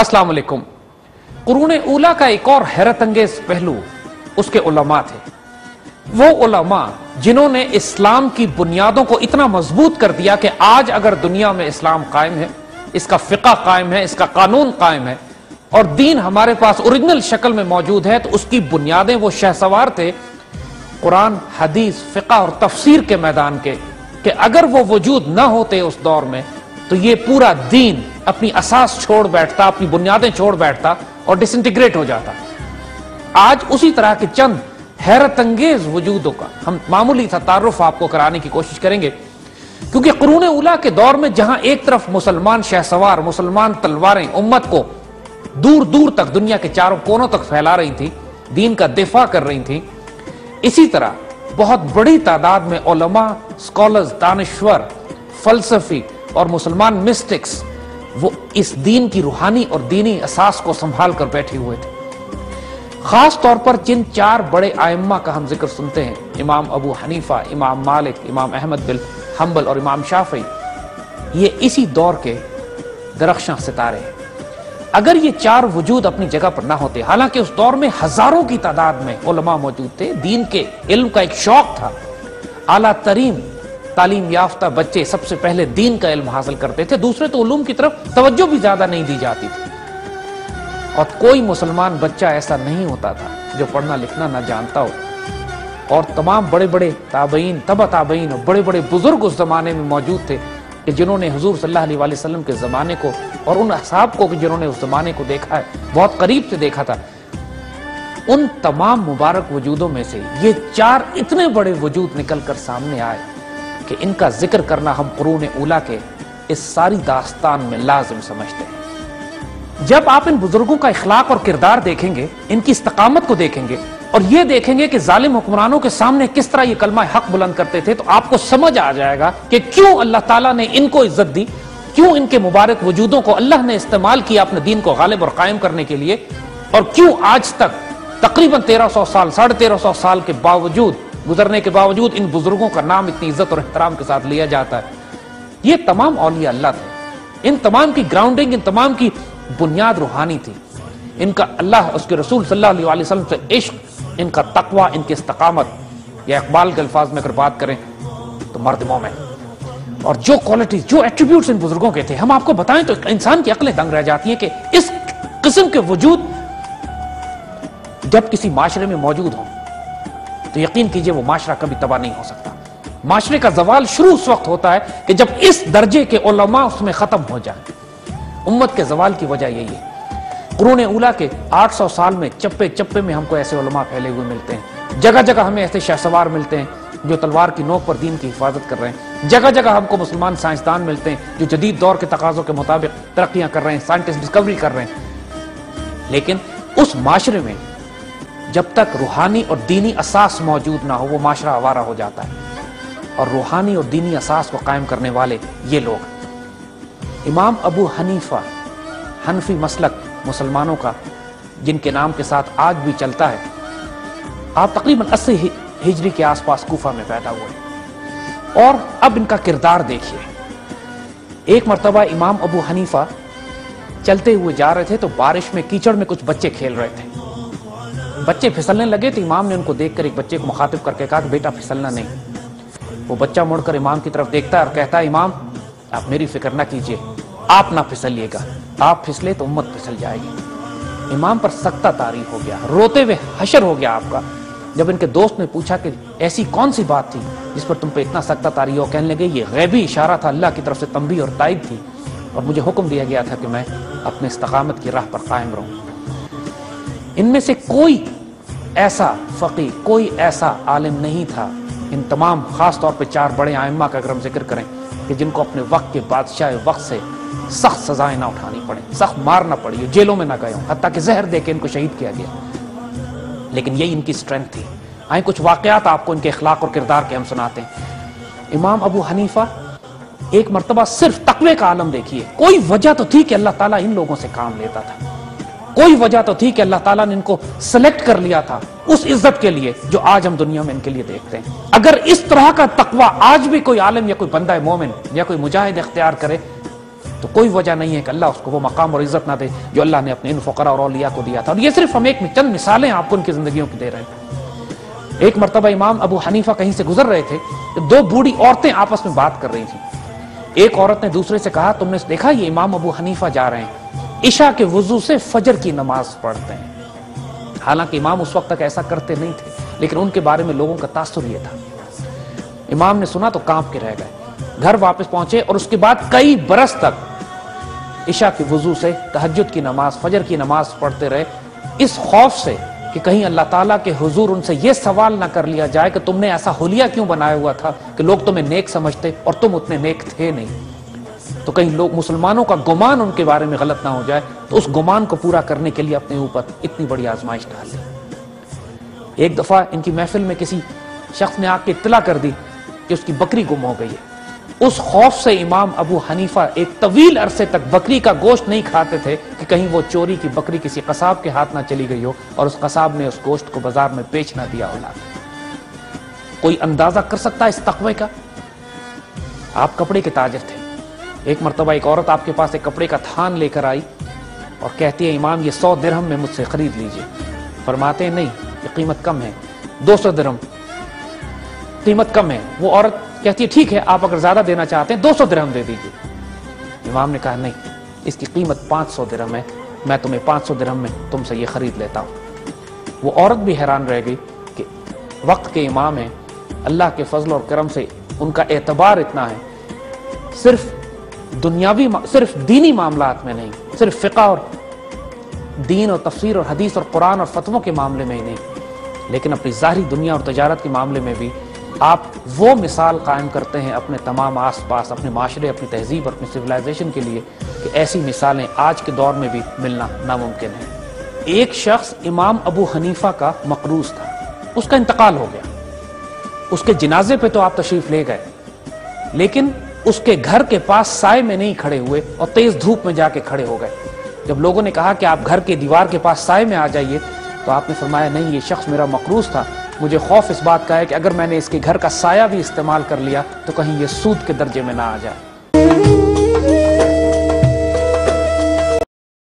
अस्सलाम वालेकुम। कुरून ऊला का एक और हैरत अंगेज पहलू उसके उलमा थे। वो उलमा जिन्होंने इस्लाम की बुनियादों को इतना मजबूत कर दिया कि आज अगर दुनिया में इस्लाम कायम है, इसका फिक़ा कायम है, इसका कानून कायम है और दीन हमारे पास ओरिजिनल शक्ल में मौजूद है, तो उसकी बुनियादें वो शहसवार थे कुरान, हदीस, फिक़ा और तफसीर के मैदान के, कि अगर वो वजूद ना होते उस दौर में तो ये पूरा दीन अपनी असास छोड़ बैठता, अपनी बुनियादें छोड़ बैठता और डिसइंटीग्रेट हो जाता। आज उसी तरह के चंद हैरत अंगेज वजूदों का हम मामूली सा तारुफ आपको कराने की कोशिश करेंगे, क्योंकि कुरून उला के दौर में जहां एक तरफ मुसलमान शहसवार, मुसलमान तलवारें उम्मत को दूर दूर तक दुनिया के चारों कोनों तक फैला रही थी, दीन का दिफा कर रही थी, इसी तरह बहुत बड़ी तादाद में उलमा, स्कॉलर्स, दानिश्वर, फलसफी और मुसलमान मिस्टिक्स वो इस दीन की रूहानी और दीनी असास को संभाल कर बैठे हुए थे। खास तौर पर जिन चार बड़े आइम्मा का हम जिक्र सुनते हैं, इमाम अबू हनीफा, इमाम मालिक, इमाम अहमद बिन हंबल और इमाम शाफी, ये इसी दौर के दरख्शां सितारे हैं। अगर ये चार वजूद अपनी जगह पर ना होते, हालांकि उस दौर में हजारों की तादाद में उलमा मौजूद थे, दीन के इल्म का एक शौक था, आला तरीन तालीम याफ्ता बच्चे सबसे पहले दीन का इल्म हासिल करते थे, दूसरे तो उलूम की तरफ तवज्जो भी ज्यादा नहीं दी जाती थी, और कोई मुसलमान बच्चा ऐसा नहीं होता था जो पढ़ना लिखना ना जानता हो। और तमाम बड़े बड़े ताबईन, तबा ताबईन और बड़े बड़े बुजुर्ग उस जमाने में मौजूद थे कि जिन्होंने हुजूर सल्लल्लाहु अलैहि वसल्लम के ज़माने को और उन असहाब को भी जिन्होंने उस ज़माने को देखा है, बहुत करीब से देखा था, उन तमाम मुबारक वजूदों में से ये चार इतने बड़े वजूद निकल कर सामने आए कि इनका जिक्र करना हम कुरून उला के इस सारी दास्तान में लाजिम समझते हैं। जब आप इन बुजुर्गों का इखलाक और किरदार देखेंगे, इनकी इस्तकामत को देखेंगे और ये देखेंगे कि जालिम हुक्मरानों के सामने किस तरह ये कलमा हक बुलंद करते थे, तो आपको समझ आ जाएगा कि क्यों अल्लाह ताला ने इनको इज्जत दी, क्यों इनके मुबारक वजूदों को अल्लाह ने इस्तेमाल किया अपने दीन को गालिब और कायम करने के लिए, और क्यों आज तक तकरीबन 1300 साल, 1350 साल के बावजूद, गुजरने के बावजूद इन बुजुर्गों का नाम इतनी इज्जत और एहतराम के साथ लिया जाता है। ये तमाम औलिया अल्लाह थे, इन तमाम की ग्राउंडिंग, इन तमाम की बुनियाद रूहानी थी। इनका अल्लाह, उसके रसूल सल्लल्लाहु अलैहि वसल्लम से इश्क, इनका तकवा, इनकी इस्तकामत, या इकबाल के अल्फाज में अगर बात करें तो मर्द मोमिन, और जो क्वालिटीज, जो एट्रीब्यूट्स इन बुजुर्गों के थे, हम आपको बताएं तो इंसान की अक्लें दंग रह जाती हैं कि इस किस्म के वजूद जब किसी माशरे में मौजूद हों तो यकीन कीजिए वो माशरा कभी तबाह नहीं हो सकता। माशरे का जवाल शुरू उस वक्त होता है कि जब इस दर्जे के उलमा उसमें खत्म हो जाए। उम्मत के जवाल की वजह यही है। कुरून उला के 800 साल में चप्पे चप्पे में हमको ऐसे उलमा फैले हुए मिलते हैं, जगह जगह हमें ऐसे शहसवार मिलते हैं जो तलवार की नोक पर दीन की हिफाजत कर रहे हैं, जगह जगह हमको मुसलमान साइंसदान मिलते हैं जो जदीद दौर के तकाजों के मुताबिक तरक्कियां कर रहे हैं, साइंटिस्ट डिस्कवरी कर रहे हैं। लेकिन उस माशरे में जब तक रूहानी और दीनी असास मौजूद ना हो, वो माशरा आवारा हो जाता है। और रूहानी और दीनी असास को कायम करने वाले ये लोग, इमाम अबू हनीफा, हनफी मसलक मुसलमानों का, जिनके नाम के साथ आज भी चलता है, आप तकरीबन 80 हिजरी के आसपास कूफा में पैदा हुए। और अब इनका किरदार देखिए। एक मर्तबा इमाम अबू हनीफा चलते हुए जा रहे थे तो बारिश में, कीचड़ में कुछ बच्चे खेल रहे थे। बच्चे फिसलने लगे तो इमाम ने उनको देखकर एक बच्चे को मुखातिब करके कहा कि बेटा फिसलना नहीं। वो बच्चा मुड़कर इमाम की तरफ देखता है और कहता है, इमाम आप मेरी फिक्र ना कीजिए, आप ना फिसलिएगा, आप फिसले तो उम्मत फिसल जाएगी। इमाम पर सख्ता तारी हो गया, रोते हुए हशर हो गया आपका। जब इनके दोस्त ने पूछा कि ऐसी कौन सी बात थी जिस पर तुम पे इतना सख्ता तारी हो, कहने लगे ये गैबी इशारा था, अल्लाह की तरफ से तंबीह और तायद थी, और मुझे हुक्म दिया गया था कि मैं अपने इस्तकामत की राह पर कायम रहूं। इनमें से कोई ऐसा फकीह, कोई ऐसा आलिम नहीं था, इन तमाम खास तौर पे चार बड़े आइम्मा का अगर हम जिक्र करें, कि जिनको अपने वक्त के बादशाह वक्त से सख्त सजाएं ना उठानी पड़े, सख्त मार ना पड़ी, जेलों में ना गए हों, हत्ता कि जहर दे के इनको शहीद किया गया। लेकिन यही इनकी स्ट्रेंथ थी। आए कुछ वाकयात आपको इनके इखलाक और किरदार के हम सुनाते हैं। इमाम अबू हनीफा एक मर्तबा सिर्फ तकवे का आलम देखिए। कोई वजह तो थी कि अल्लाह ताला इन लोगों से काम लेता था, कोई वजह तो थी कि अल्लाह ताला ने इनको सेलेक्ट कर लिया था उस इज्जत के लिए जो आज हम दुनिया में इनके लिए देखते हैं। अगर इस तरह का तकवा आज भी कोई आलिम या कोई बंदा मोमिन या कोई मुजाहिद इख्तियार करे تو کوئی وجہ نہیں ہے کہ اللہ اس کو وہ مقام اور عزت نہ دے جو اللہ نے اپنے ان فقراء اور اولیاء کو دیا تھا. اور یہ صرف ہم ایک چند مثالیں آپ کو ان کی زندگیوں کی دے رہے ہیں. ایک مرتبہ امام ابو حنیفہ کہیں سے گزر رہے تھے, دو بوڑھی عورتیں آپس میں بات کر رہی تھیں. ایک عورت نے دوسرے سے کہا, تم نے دیکھا یہ امام ابو حنیفہ جا رہے ہیں, عشاء کے وضو سے فجر کی نماز پڑھتے ہیں. حالانکہ امام اس وقت تک ایسا کرتے نہیں تھے, لیکن ان کے بارے میں لوگوں کا تاثر یہ تھا. امام نے سنا تو کانپ کے رہ گئے, گھر واپس پہنچے اور اس کے بعد کئی برس تک عشاء کے وضو سے تہجد کی نماز, فجر کی نماز پڑھتے رہے, اس خوف سے کہ کہیں اللہ تعالیٰ کے حضور ان سے یہ سوال نہ کر لیا جائے کہ تم نے ایسا حلیہ کیوں بنایا ہوا تھا کہ لوگ تمہیں نیک سمجھتے اور تم اتنے نیک تھے نہیں. تو کہیں لوگ مسلمانوں کا گمان ان کے بارے میں غلط نہ ہو جائے, تو اس گمان کو پورا کرنے کے لیے اپنے اوپر اتنی بڑی آزمائش ڈال لی. ایک دفعہ ان کی محفل میں کسی شخص نے آ کے اطلاع کر دی کہ اس کی بکری گم ہو گئی ہے. اس خوف سے امام ابو حنیفہ ایک طویل عرصے تک بکری کا گوشت نہیں کھاتے تھے کہ کہیں وہ چوری کی بکری کسی قصاب کے ہاتھ نہ چلی گئی ہو اور اس قصاب نے اس گوشت کو بازار میں بیچ نہ دیا ہو. کوئی اندازہ کر سکتا ہے اس تقوی کا؟ آپ کپڑے کے تاجر تھے. ایک مرتبہ ایک عورت آپ کے پاس ایک کپڑے کا تھان لے کر آئی اور کہتی ہے, امام یہ 100 درہم میں مجھ سے خرید لیجئے. فرماتے ہیں نہیں, یہ قیمت کم ہے, 200 درہم قیمت کم ہے. وہ عورت کہتی ہے ٹھیک ہے, آپ اگر زیادہ دینا چاہتے ہیں 200 درہم دے دیجئے. امام نے کہا نہیں, اس کی قیمت 500 درہم ہے, میں تمہیں 500 درہم میں تم سے یہ خرید لیتا ہوں. وہ عورت بھی حیران رہ گئی کہ وقت کے امام ہیں, اللہ کے فضل اور کرم سے ان کا اعتبار اتنا ہے, صرف دینی معاملات میں نہیں, صرف فقہ اور دین اور تفسیر اور حدیث اور قرآن اور فتووں کے معاملے میں ہی نہیں, لیکن اپنی ظاہری دنیا اور تجارت کے معاملے میں بھی آپ وہ مثال قائم کرتے ہیں اپنے تمام آس پاس, اپنے معاشرے, اپنی تہذیب, اپنی سویلائزیشن کے لیے کہ ایسی مثالیں آج کے دور میں بھی ملنا ناممکن ہے. ایک شخص امام ابو حنیفہ کا مقروض تھا, اس کا انتقال ہو گیا. اس کے جنازے پہ تو آپ تشریف لے گئے, لیکن اس کے گھر کے پاس سائے میں نہیں کھڑے ہوئے اور تیز دھوپ میں جا کے کھڑے ہو گئے. جب لوگوں نے کہا کہ آپ گھر کے دیوار کے پاس سائے میں آ جائیے, تو آپ نے فرمایا نہیں, یہ شخص میرا مقروض تھا, مجھے خوف اس بات کا ہے کہ اگر میں نے اس کے گھر کا سایہ بھی استعمال کر لیا تو کہیں یہ سود کے درجے میں نہ آ جائے.